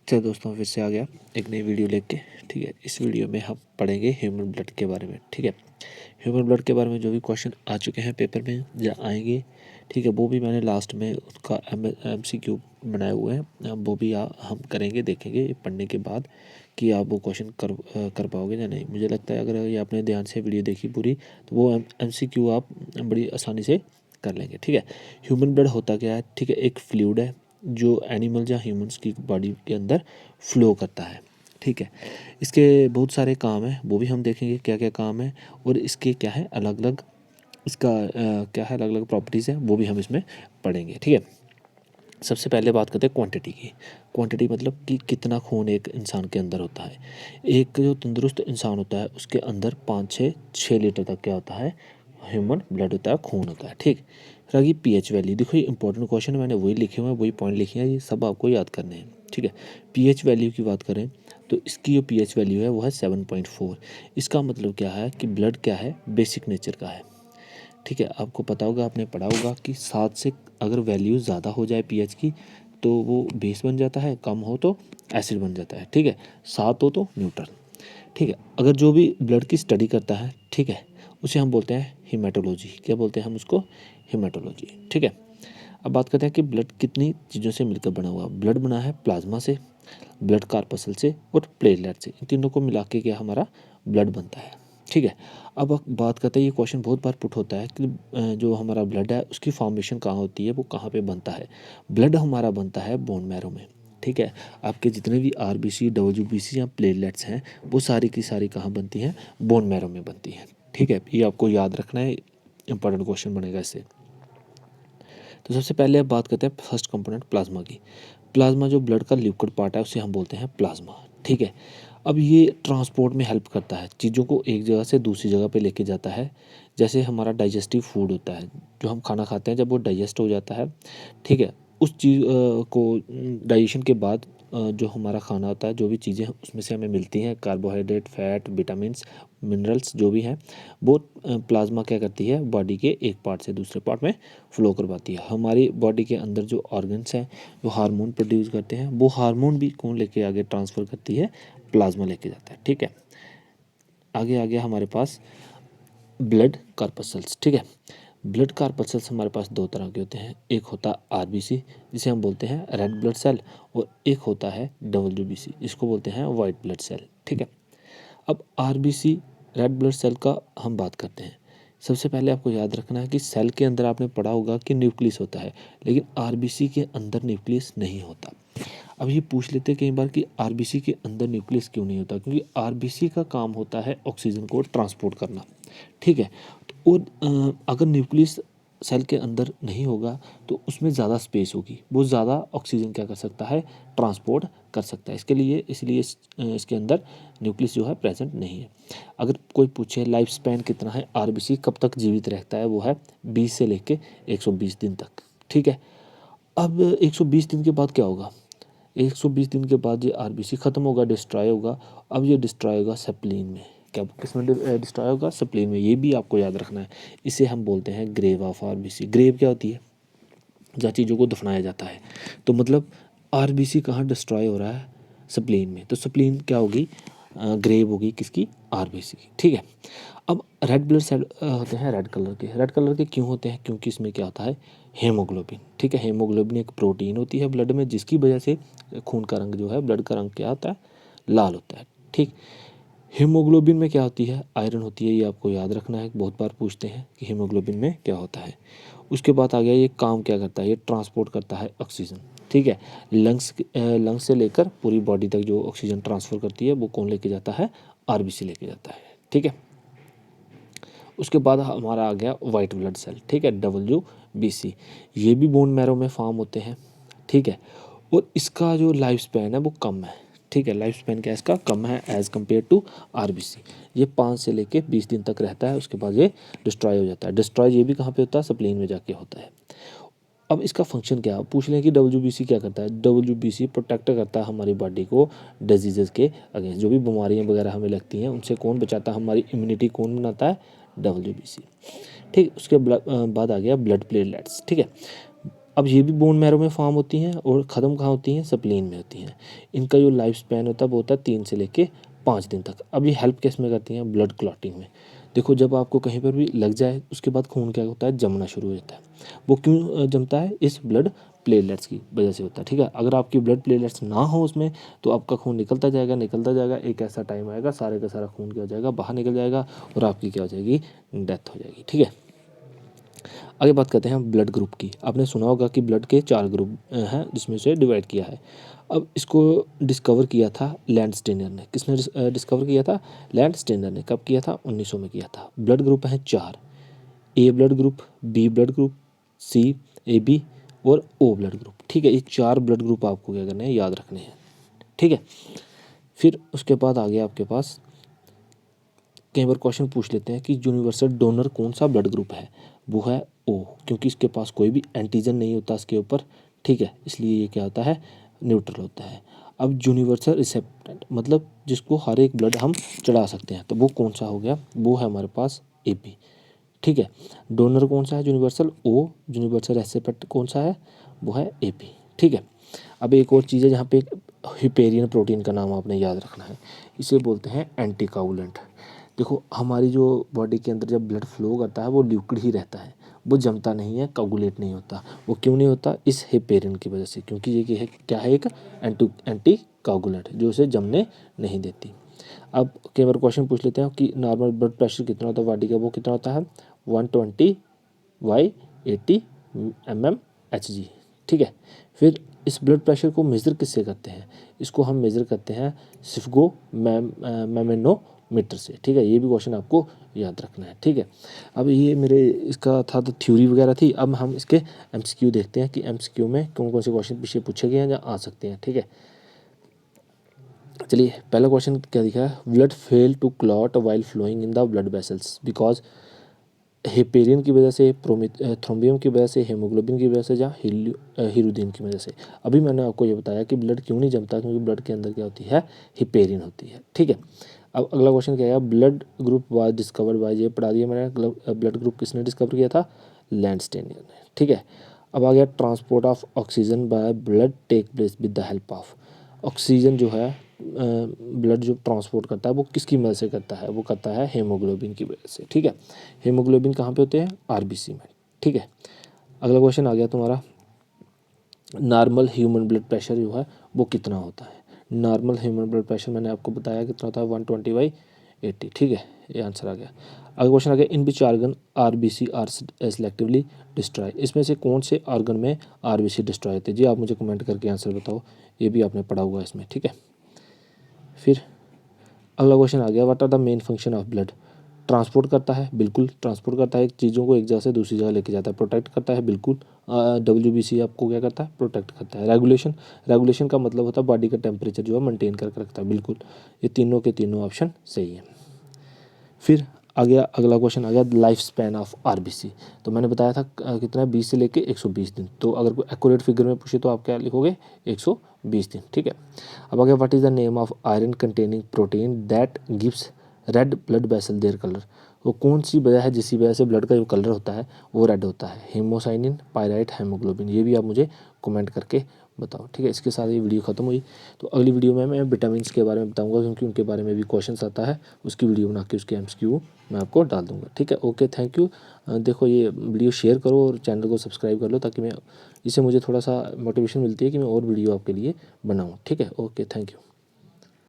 चलो दोस्तों, फिर से आ गया एक नई वीडियो लेके। ठीक है, इस वीडियो में हम पढ़ेंगे ह्यूमन ब्लड के बारे में। ठीक है, ह्यूमन ब्लड के बारे में जो भी क्वेश्चन आ चुके हैं पेपर में या आएंगे, ठीक है, वो भी मैंने लास्ट में उसका MCQ बनाए हुए हैं। वो भी हम करेंगे, देखेंगे पढ़ने के बाद कि आप वो क्वेश्चन कर पाओगे या नहीं। मुझे लगता है अगर ये आपने ध्यान से वीडियो देखी पूरी, तो वो MCQ आप बड़ी आसानी से कर लेंगे। ठीक है, ह्यूमन ब्लड होता क्या है? ठीक है, एक फ्लूइड है जो एनिमल या ह्यूमंस की बॉडी के अंदर फ्लो करता है। ठीक है, इसके बहुत सारे काम हैं, वो भी हम देखेंगे क्या क्या काम है, और इसके क्या है अलग अलग, इसका क्या है अलग अलग प्रॉपर्टीज़ हैं, वो भी हम इसमें पढ़ेंगे। ठीक है, सबसे पहले बात करते हैं क्वांटिटी की। क्वांटिटी मतलब कि कितना खून एक इंसान के अंदर होता है। एक जो तंदुरुस्त इंसान होता है उसके अंदर 5 से 6 लीटर तक क्या होता है, ह्यूमन ब्लड होता है, खून होता है। ठीक, रही पीएच वैल्यू। देखो ये इंपॉर्टेंट क्वेश्चन, मैंने वही लिखे हुए हैं, वही पॉइंट लिखे हैं, ये सब आपको याद करने हैं। ठीक है, पीएच वैल्यू की बात करें तो इसकी जो पीएच वैल्यू है वो है 7.4। इसका मतलब क्या है कि ब्लड क्या है, बेसिक नेचर का है। ठीक है, आपको पता होगा, आपने पढ़ा होगा कि 7 से अगर वैल्यू ज़्यादा हो जाए पीएच की तो वो बेस बन जाता है, कम हो तो एसिड बन जाता है। ठीक है, 7 हो तो न्यूट्रल। ठीक है, अगर जो भी ब्लड की स्टडी करता है, ठीक है, उसे हम बोलते हैं हीमेटोलॉजी। क्या बोलते हैं हम उसको? हीमेटोलॉजी। ठीक है, अब बात करते हैं कि ब्लड कितनी चीज़ों से मिलकर बना हुआ। ब्लड बना है प्लाज्मा से, ब्लड कार्पसल से और प्लेटलेट से। इन तीनों को मिला के क्या हमारा ब्लड बनता है। ठीक है, अब बात करते हैं, ये क्वेश्चन बहुत बार पुट होता है कि जो हमारा ब्लड है उसकी फॉर्मेशन कहाँ होती है, वो कहाँ पे बनता है। ब्लड हमारा बनता है बोन मैरो में। ठीक है, आपके जितने भी RBC, WBC या प्लेटलेट्स हैं वो सारी की सारी कहाँ बनती हैं? बोन मैरो में बनती हैं। ठीक है, ये आपको याद रखना है, इंपॉर्टेंट क्वेश्चन बनेगा इससे। तो सबसे पहले अब बात करते हैं फर्स्ट कंपोनेंट प्लाज्मा की। प्लाज्मा जो ब्लड का लिक्विड पार्ट है उसे हम बोलते हैं प्लाज्मा। ठीक है, अब ये ट्रांसपोर्ट में हेल्प करता है, चीज़ों को एक जगह से दूसरी जगह पे लेके जाता है। जैसे हमारा डाइजेस्टिव फूड होता है, जो हम खाना खाते हैं, जब वो डाइजेस्ट हो जाता है, ठीक है, उस चीज़ को डाइजेशन के बाद जो हमारा खाना होता है, जो भी चीज़ें उसमें से हमें मिलती हैं, कार्बोहाइड्रेट, फैट, विटामिन्स, मिनरल्स जो भी हैं, वो प्लाज्मा क्या करती है, बॉडी के एक पार्ट से दूसरे पार्ट में फ्लो करवाती है। हमारी बॉडी के अंदर जो ऑर्गन्स हैं जो हार्मोन प्रोड्यूस करते हैं, वो हार्मोन भी कौन लेके आगे ट्रांसफ़र करती है? प्लाज्मा लेके जाता है। ठीक है, आगे आ गया हमारे पास ब्लड कार्पसल्स। ठीक है, ब्लड कार्पसल्स हमारे पास दो तरह के होते हैं। एक होता है RBC जिसे हम बोलते हैं रेड ब्लड सेल, और एक होता है WBC जिसको बोलते हैं वाइट ब्लड सेल। ठीक है, अब RBC रेड ब्लड सेल का हम बात करते हैं। सबसे पहले आपको याद रखना है कि सेल के अंदर आपने पढ़ा होगा कि न्यूक्लियस होता है, लेकिन RBC के अंदर न्यूक्लियस नहीं होता। अब ये पूछ लेते हैं कई बार कि RBC के अंदर न्यूक्लियस क्यों नहीं होता? क्योंकि RBC का काम होता है ऑक्सीजन को ट्रांसपोर्ट करना। ठीक है, तो और अगर न्यूक्लियस सेल के अंदर नहीं होगा तो उसमें ज़्यादा स्पेस होगी, वो ज़्यादा ऑक्सीजन क्या कर सकता है, ट्रांसपोर्ट कर सकता है। इसके लिए इसलिए इसके अंदर न्यूक्लियस जो है प्रेजेंट नहीं है। अगर कोई पूछे लाइफ स्पैन कितना है, RBC कब तक जीवित रहता है, वो है 20 से लेके 120 दिन तक। ठीक है, अब 120 दिन के बाद क्या होगा? 120 दिन के बाद ये RBC ख़त्म होगा, डिस्ट्रॉय होगा। अब ये डिस्ट्रॉय होगा सेप्लिन में। क्या किसमें डिस्ट्रॉय होगा? सेप्लिन में। ये भी आपको याद रखना है। इसे हम बोलते हैं ग्रेव ऑफ RBC। ग्रेव क्या होती है? जहाँ चीज़ों को दफनाया जाता है। तो मतलब RBC कहाँ डिस्ट्रॉय हो रहा है? स्प्लीन में। तो स्प्लीन क्या होगी? ग्रेव होगी किसकी? RBC की। ठीक है, अब रेड ब्लड सेल होते हैं रेड कलर के। रेड कलर के क्यों होते हैं? क्योंकि इसमें क्या होता है, हीमोग्लोबिन। ठीक है, हीमोग्लोबिन एक प्रोटीन होती है ब्लड में, जिसकी वजह से खून का रंग जो है, ब्लड का रंग क्या होता है, लाल होता है। ठीक, हीमोग्लोबिन में क्या होती है? आयरन होती है। ये आपको याद रखना है, बहुत बार पूछते हैं कि हीमोग्लोबिन में क्या होता है। उसके बाद आ गया, ये काम क्या करता है, ये ट्रांसपोर्ट करता है ऑक्सीजन। ठीक है, लंग्स से लेकर पूरी बॉडी तक जो ऑक्सीजन ट्रांसफ़र करती है वो कौन लेके जाता है? RBC लेके जाता है। ठीक है, उसके बाद हमारा आ गया वाइट ब्लड सेल। ठीक है, WBC। ये भी बोन मैरो में फॉर्म होते हैं। ठीक है, और इसका जो लाइफ स्पैन है वो कम है। ठीक है, लाइफ स्पैन क्या है इसका? कम है एज़ कम्पेयर टू RBC। ये 5 से लेके 20 दिन तक रहता है, उसके बाद ये डिस्ट्रॉय हो जाता है। डिस्ट्रॉय ये भी कहाँ पे होता है? स्प्लीन में जाके होता है। अब इसका फंक्शन क्या है? पूछ लें कि WBC क्या करता है? WBC प्रोटेक्ट करता है हमारी बॉडी को डिजीज़ के अगेंस्ट। जो भी बीमारियां वगैरह हमें लगती हैं उनसे कौन बचाता है? हमारी इम्यूनिटी कौन बनाता है? WBC। ठीक, उसके बाद आ गया ब्लड प्लेटलेट्स। ठीक है, अब ये भी बोन मैरो में फॉर्म होती हैं और ख़त्म कहाँ होती हैं, स्प्लीन में होती हैं। इनका जो लाइफ स्पैन होता है वो होता है 3 से लेके 5 दिन तक। अब ये हेल्प किस में करती हैं, ब्लड क्लॉटिंग में। देखो जब आपको कहीं पर भी लग जाए उसके बाद खून क्या होता है, जमना शुरू हो जाता है। वो क्यों जमता है, इस ब्लड प्लेटलेट्स की वजह से होता है, ठीक है। अगर आपकी ब्लड प्लेटलेट्स ना हो उसमें तो आपका खून निकलता जाएगा, एक ऐसा टाइम आएगा सारे का सारा खून क्या हो जाएगा, बाहर निकल जाएगा और आपकी क्या हो जाएगी, डेथ हो जाएगी, ठीक है। आगे बात करते हैं ब्लड ग्रुप की। आपने सुना होगा कि ब्लड के 4 ग्रुप हैं जिसमें से डिवाइड किया है। अब इसको डिस्कवर किया था लैंडस्टेनर ने। किसने डिस्कवर किया था, लैंडस्टेनर ने। कब किया था, 1900 में किया था। ब्लड ग्रुप हैं 4, A blood group, B blood group, C A B और ओ ब्लड ग्रुप, ठीक है। ये 4 ब्लड ग्रुप आपको क्या करने हैं, याद रखने हैं, ठीक है। फिर उसके बाद आ गया आपके पास, कई बार क्वेश्चन पूछ लेते हैं कि यूनिवर्सल डोनर कौन सा ब्लड ग्रुप है, वो है ओ, क्योंकि इसके पास कोई भी एंटीजन नहीं होता इसके ऊपर, ठीक है, इसलिए ये क्या होता है, न्यूट्रल होता है। अब यूनिवर्सल रिसेप्टेंट मतलब जिसको हर एक ब्लड हम चढ़ा सकते हैं, तो वो कौन सा हो गया, वो है हमारे पास ए बी, ठीक है। डोनर कौन सा है, यूनिवर्सल ओ, यूनिवर्सल रेसिपेंट कौन सा है, वो है ए बी, ठीक है। अब एक और चीज़ है जहाँ पे एक हिपेरियन प्रोटीन का नाम आपने याद रखना है, इसे बोलते हैं एंटीकाउलेंट। देखो हमारी जो बॉडी के अंदर जब ब्लड फ्लो करता है वो लिक्विड ही रहता है, वो जमता नहीं है, कागुलेट नहीं होता। वो क्यों नहीं होता, इस हिपेरियन की वजह से, क्योंकि ये क्या है, एक एंटी कागुलेंट जो उसे जमने नहीं देती। अब कई बार क्वेश्चन पूछ लेते हैं कि नॉर्मल ब्लड प्रेशर कितना होता है बॉडी का, वो कितना होता है 120/80 mmHg, ठीक है। फिर इस ब्लड प्रेशर को मेज़र किससे करते हैं, इसको हम मेज़र करते हैं सिफ्गो मैमोमीटर से, ठीक है। ये भी क्वेश्चन आपको याद रखना है, ठीक है। अब ये मेरे इसका था तो थ्योरी वगैरह थी। अब हम इसके एमसीक्यू देखते हैं कि एमसीक्यू में कौन कौन से क्वेश्चन पीछे पूछे गए हैं या आ सकते हैं, ठीक है। चलिए पहला क्वेश्चन क्या दिखा है, blood fail to clot while flowing in the blood vessels because heparin की वजह से, थ्रोम्बियम की वजह से, हेमोग्लोबिन की वजह से या हीरोदिन की वजह से। अभी मैंने आपको ये बताया कि ब्लड क्यों नहीं जमता, क्योंकि ब्लड के अंदर क्या होती है, हिपेरियन होती है, ठीक है। अब अगला क्वेश्चन क्या है, blood group was discovered by, ये पढ़ा दिया मैंने, ब्लड ग्रुप किसने डिस्कवर किया था, लैंडस्टेनर ने, ठीक है। अब आ गया transport of oxygen by blood take place with the help of, oxygen जो है ब्लड जो ट्रांसपोर्ट करता है वो किसकी मदद से करता है, वो करता है हेमोग्लोबिन की वजह से, ठीक है। हेमोग्लोबिन कहाँ पे होते हैं, आरबीसी में, ठीक है। अगला क्वेश्चन आ गया तुम्हारा, नॉर्मल ह्यूमन ब्लड प्रेशर जो है वो कितना होता है। नॉर्मल ह्यूमन ब्लड प्रेशर मैंने आपको बताया कितना होता है 120/80, ठीक है, ये आंसर आ गया। अगला क्वेश्चन आ गया, in which organ RBC are selectively destroy, इसमें से कौन से आर्गन में आरबीसी डिस्ट्रॉय होते हैं जी, आप मुझे कमेंट करके आंसर बताओ, ये भी आपने पढ़ा हुआ है इसमें, ठीक है। फिर अगला क्वेश्चन आ गया, what are the main function of blood, transport करता है, बिल्कुल ट्रांसपोर्ट करता है, चीज़ों को एक जगह से दूसरी जगह लेके जाता है, प्रोटेक्ट करता है, बिल्कुल। डब्ल्यूबीसी आपको क्या करता है, प्रोटेक्ट करता है। रेगुलेशन, रेगुलेशन का मतलब होता है बॉडी का टेम्परेचर जो है मेंटेन करके रखता है, बिल्कुल। ये तीनों के तीनों ऑप्शन सही है। फिर आ गया अगला क्वेश्चन आ गया, लाइफ स्पैन ऑफ आरबीसी, तो मैंने बताया था कितना 20 से लेके 120 दिन, तो अगर कोई एक्यूरेट फिगर में पूछे तो आप क्या लिखोगे, 120 दिन, ठीक है। अब आ गया, what is the name of iron containing protein that gives red blood vessel their colour, वो कौन सी वजह है जिसकी वजह से ब्लड का जो कलर होता है वो रेड होता है, हेमोसाइनिन, पायराइट, हेमोग्लोबिन, ये भी आप मुझे कमेंट करके बताओ, ठीक है। इसके साथ ये वीडियो खत्म हुई, तो अगली वीडियो में मैं विटामिन्स के बारे में बताऊंगा, क्योंकि उनके बारे में भी क्वेश्चंस आता है, उसकी वीडियो बना के उसके एमसीक्यू मैं आपको डाल दूंगा, ठीक है। Okay, thank you. देखो ये वीडियो शेयर करो और चैनल को सब्सक्राइब कर लो, ताकि मैं इससे मुझे थोड़ा सा मोटिवेशन मिलती है कि मैं और वीडियो आपके लिए बनाऊँ, ठीक है। Okay, thank you.